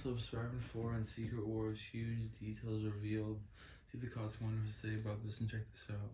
Also, Spider-Man 4 and Secret Wars, huge details revealed. See the Cosmic Wonder to say about this and check this out.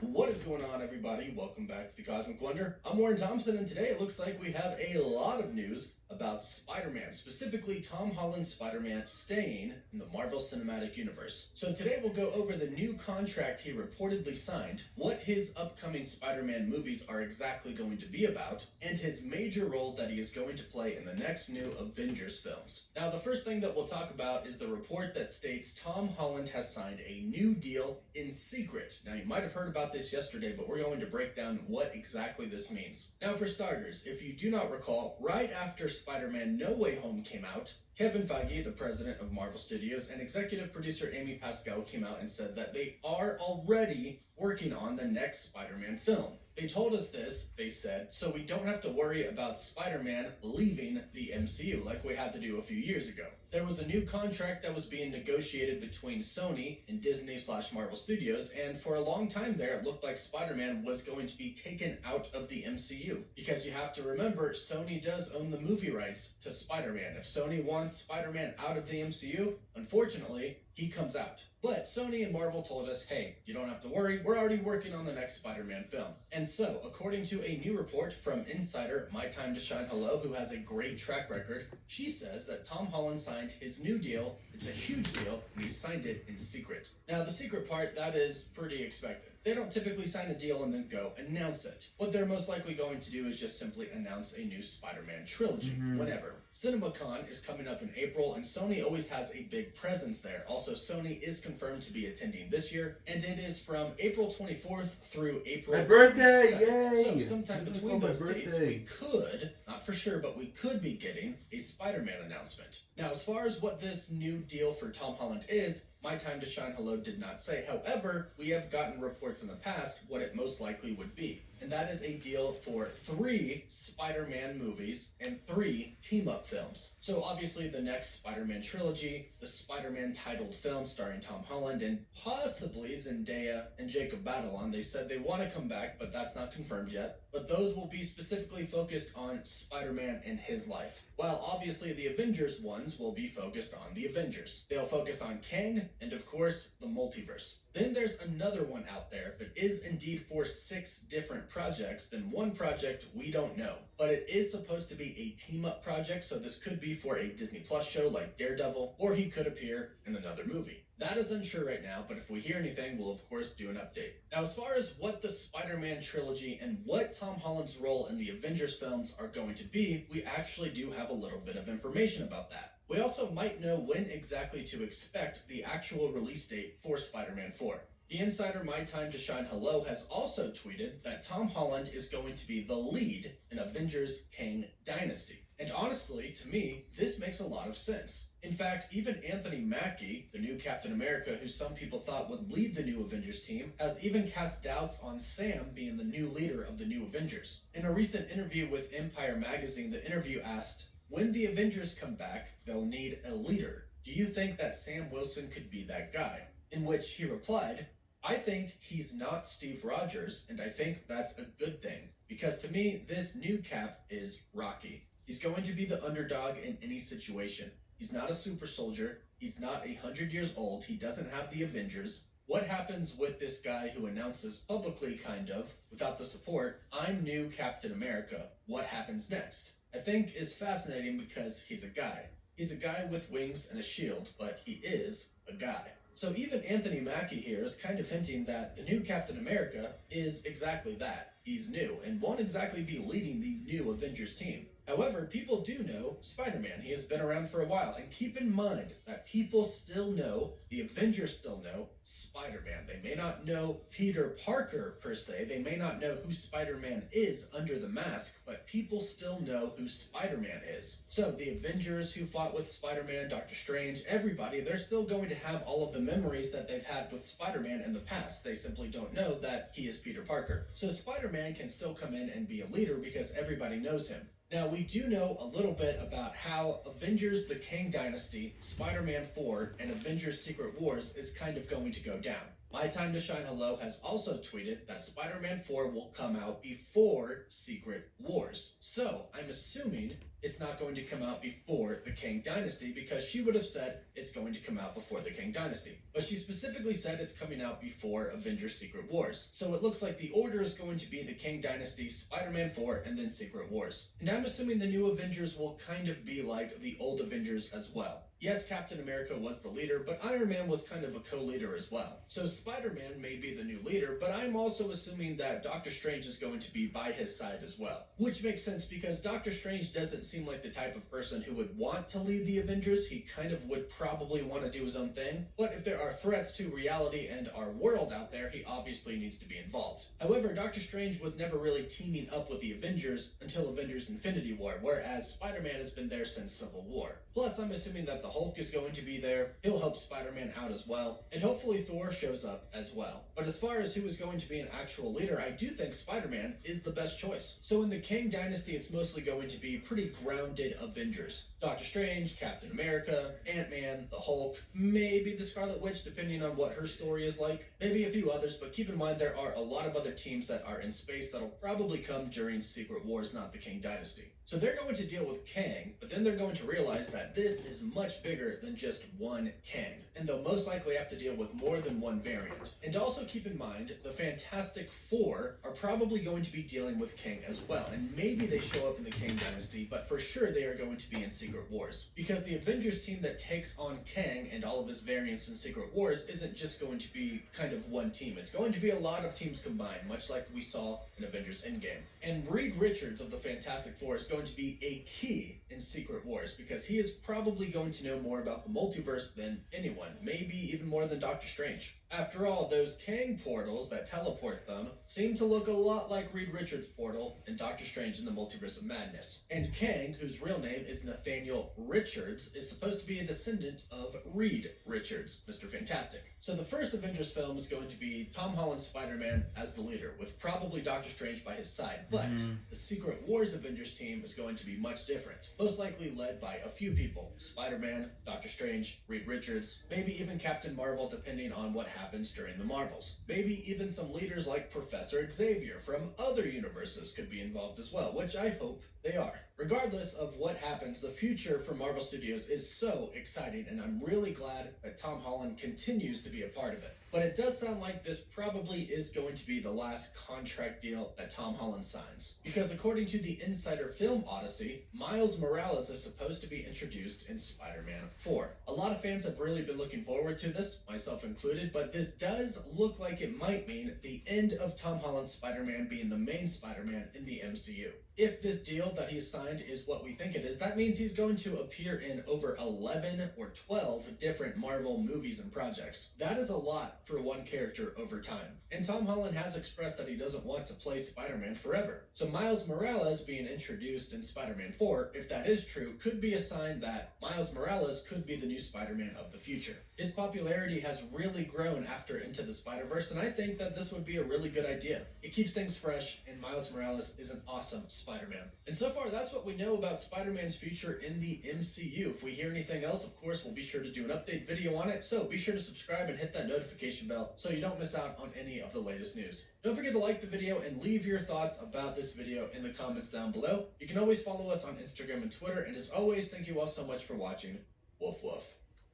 What is going on, everybody? Welcome back to the Cosmic Wonder. I'm Warren Thompson, and today it looks like we have a lot of news about Spider-Man, specifically Tom Holland's Spider-Man staying in the Marvel Cinematic Universe. So today we'll go over the new contract he reportedly signed, what his upcoming Spider-Man movies are exactly going to be about, and his major role that he is going to play in the next new Avengers films. Now, the first thing that we'll talk about is the report that states Tom Holland has signed a new deal in secret. Now, you might have heard about this yesterday, but we're going to break down what exactly this means. Now, for starters, if you do not recall, right after Spider-Man No Way Home came out, Kevin Feige, the president of Marvel Studios, and executive producer Amy Pascal came out and said that they are already working on the next Spider-Man film. They told us this, they said, so we don't have to worry about Spider-Man leaving the MCU like we had to do a few years ago. There was a new contract that was being negotiated between Sony and Disney/Marvel Studios, and for a long time there, it looked like Spider-Man was going to be taken out of the MCU. Because you have to remember, Sony does own the movie rights to Spider-Man. If Sony wants Spider-Man out of the MCU, unfortunately, he comes out. But Sony and Marvel told us, hey, you don't have to worry, we're already working on the next Spider-Man film. And so, according to a new report from insider My Time to Shine Hello, who has a great track record, she says that Tom Holland signed his new deal. It's a huge deal, and he signed it in secret. Now, the secret part, that is pretty expected. They don't typically sign a deal and then go announce it. What they're most likely going to do is just simply announce a new Spider-Man trilogy, whenever. CinemaCon is coming up in April, and Sony always has a big presence there. Also, Sony is confirmed to be attending this year, and it is from April 24th through April 22nd. My birthday! Yay! So sometime between those dates, we could, not for sure, but we could be getting a Spider-Man announcement. Now, as far as what this new deal for Tom Holland is, My Time to Shine Hello did not say. However, we have gotten reports in the past what it most likely would be. And that is a deal for 3 Spider-Man movies and 3 team-up films. So obviously the next Spider-Man trilogy, the Spider-Man titled film starring Tom Holland, and possibly Zendaya and Jacob Batalon. They said they want to come back, but that's not confirmed yet. But those will be specifically focused on Spider-Man and his life. While obviously the Avengers ones will be focused on the Avengers. They'll focus on Kang and of course the multiverse. Then there's another one out there. If it is indeed for 6 different projects, then one project we don't know. But it is supposed to be a team-up project, so this could be for a Disney Plus show like Daredevil, or he could appear in another movie. That is unsure right now, but if we hear anything, we'll of course do an update. Now, as far as what the Spider-Man trilogy and what Tom Holland's role in the Avengers films are going to be, we actually do have a little bit of information about that. We also might know when exactly to expect the actual release date for Spider-Man 4. The insider My Time to Shine Hello has also tweeted that Tom Holland is going to be the lead in Avengers Kang Dynasty. And honestly, to me, this makes a lot of sense. In fact, even Anthony Mackie, the new Captain America, who some people thought would lead the new Avengers team, has even cast doubts on Sam being the new leader of the new Avengers. In a recent interview with Empire magazine, the interview asked, when the Avengers come back, they'll need a leader. Do you think that Sam Wilson could be that guy? In which he replied, I think he's not Steve Rogers, and I think that's a good thing. Because to me, this new Cap is Rocky. He's going to be the underdog in any situation. He's not a super soldier. He's not 100 years old. He doesn't have the Avengers. What happens with this guy who announces publicly, kind of, without the support, I'm new Captain America? What happens next? I think is fascinating because he's a guy. He's a guy with wings and a shield, but he is a guy. So even Anthony Mackie here is kind of hinting that the new Captain America is exactly that. He's new and won't exactly be leading the new Avengers team. However, people do know Spider-Man. He has been around for a while. And keep in mind that people still know, the Avengers still know, Spider-Man. They may not know Peter Parker, per se. They may not know who Spider-Man is under the mask, but people still know who Spider-Man is. So the Avengers who fought with Spider-Man, Doctor Strange, everybody, they're still going to have all of the memories that they've had with Spider-Man in the past. They simply don't know that he is Peter Parker. So Spider-Man can still come in and be a leader because everybody knows him. Now, we do know a little bit about how Avengers The Kang Dynasty, Spider-Man 4, and Avengers Secret Wars is kind of going to go down. My Time to Shine Hello has also tweeted that Spider-Man 4 will come out before Secret Wars. So, I'm assuming it's not going to come out before the Kang Dynasty because she would have said it's going to come out before the Kang Dynasty. But she specifically said it's coming out before Avengers Secret Wars. So it looks like the order is going to be the Kang Dynasty, Spider-Man 4, and then Secret Wars. And I'm assuming the new Avengers will kind of be like the old Avengers as well. Yes, Captain America was the leader, but Iron Man was kind of a co-leader as well. So Spider-Man may be the new leader, but I'm also assuming that Doctor Strange is going to be by his side as well. Which makes sense because Doctor Strange doesn't seem like the type of person who would want to lead the Avengers. He kind of would probably want to do his own thing. But if there are threats to reality and our world out there, he obviously needs to be involved. However, Doctor Strange was never really teaming up with the Avengers until Avengers Infinity War, whereas Spider-Man has been there since Civil War. Plus, I'm assuming that the Hulk is going to be there. He'll help Spider-Man out as well. And hopefully Thor shows up as well. But as far as who is going to be an actual leader, I do think Spider-Man is the best choice. So in the Kang Dynasty, it's mostly going to be pretty grounded Avengers. Doctor Strange, Captain America, Ant-Man, the Hulk, maybe the Scarlet Witch depending on what her story is like, maybe a few others, but keep in mind there are a lot of other teams that are in space that'll probably come during Secret Wars, not the Kang Dynasty. So they're going to deal with Kang, but then they're going to realize that this is much bigger than just one Kang, and they'll most likely have to deal with more than one variant. And also keep in mind, the Fantastic Four are probably going to be dealing with Kang as well, and maybe they show up in the Kang Dynasty, but for sure they are going to be in Secret Wars. Because the Avengers team that takes on Kang and all of his variants in Secret Wars isn't just going to be kind of one team. It's going to be a lot of teams combined, much like we saw in Avengers Endgame. And Reed Richards of the Fantastic Four is going to be a key in Secret Wars because he is probably going to know more about the multiverse than anyone, maybe even more than Doctor Strange. After all, those Kang portals that teleport them seem to look a lot like Reed Richards' portal in Doctor Strange in the Multiverse of Madness. And Kang, whose real name is Nathaniel Richards, is supposed to be a descendant of Reed Richards, Mr. Fantastic. So the first Avengers film is going to be Tom Holland's Spider-Man as the leader, with probably Doctor Strange by his side. But the Secret Wars Avengers team is going to be much different, most likely led by a few people. Spider-Man, Doctor Strange, Reed Richards, maybe even Captain Marvel depending on what happens during the Marvels. Maybe even some leaders like Professor Xavier from other universes could be involved as well, which I hope they are. Regardless of what happens, the future for Marvel Studios is so exciting, and I'm really glad that Tom Holland continues to be a part of it. But it does sound like this probably is going to be the last contract deal that Tom Holland signs. Because according to the Insider Film Odyssey, Miles Morales is supposed to be introduced in Spider-Man 4. A lot of fans have really been looking forward to this, myself included, but this does look like it might mean the end of Tom Holland's Spider-Man being the main Spider-Man in the MCU. If this deal that he's signed is what we think it is, that means he's going to appear in over 11 or 12 different Marvel movies and projects. That is a lot for one character over time. And Tom Holland has expressed that he doesn't want to play Spider-Man forever. So Miles Morales being introduced in Spider-Man 4, if that is true, could be a sign that Miles Morales could be the new Spider-Man of the future. His popularity has really grown after Into the Spider-Verse, and I think that this would be a really good idea. It keeps things fresh, and Miles Morales is an awesome Spider-Man. And so far, that's what we know about Spider-Man's future in the MCU. If we hear anything else, of course, we'll be sure to do an update video on it. So be sure to subscribe and hit that notification bell so you don't miss out on any of the latest news. Don't forget to like the video and leave your thoughts about this video in the comments down below. You can always follow us on Instagram and Twitter. And as always, thank you all so much for watching. Woof woof.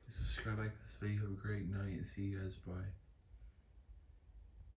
Please subscribe, like this video. Have a great night, and see you guys. Bye.